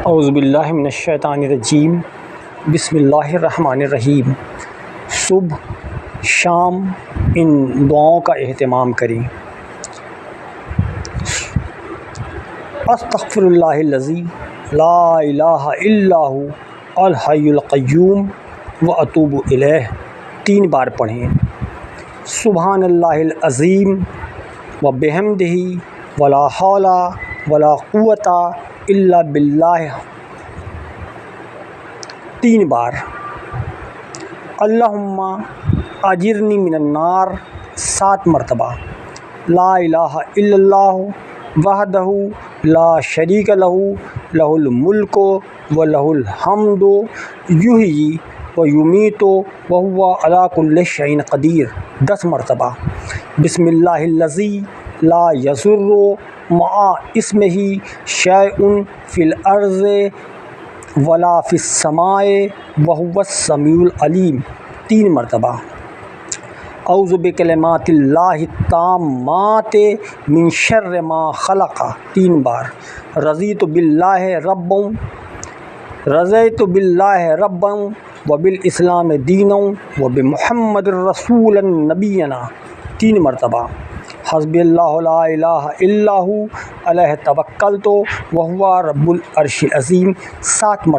اعوذ باللہ من الشیطان الرجیم، بسم اللہ الرحمن الرحیم۔ صبح شام ان دعاؤں کا اہتمام کریں۔ استغفر اللہ الذی لا الہ الا هو الحی القیوم واتوب الیہ 3 بار پڑھیں۔ سبحان اللہ العظیم وبحمدہ ولا حول ولا قوۃ الا باللہ 3 بار۔ اللہم اجرنی من النار 7 مرتبہ۔ لا الہ الا اللہ وحدہ لا شریک لہ لہ الملک و لہ الحمد یحیی و یمیت وہو علی کل شیء قدیر 10 مرتبہ۔ بسم اللہ الذی لا یضر مع اسمہ شیء فی الارض ولا فی السماء وہو السمیع العلیم 3 مرتبہ۔ اعوذ بکلمات اللہ التامات من شر ما خلق 3 بار۔ رضیت باللہ ربا وبالاسلام دینا وبمحمد رسولا نبینا 3 مرتبہ۔ حسبی اللہ لا الہ الا هو علیہ توکلت وہو رب العرش العظیم 7 مرتبہ۔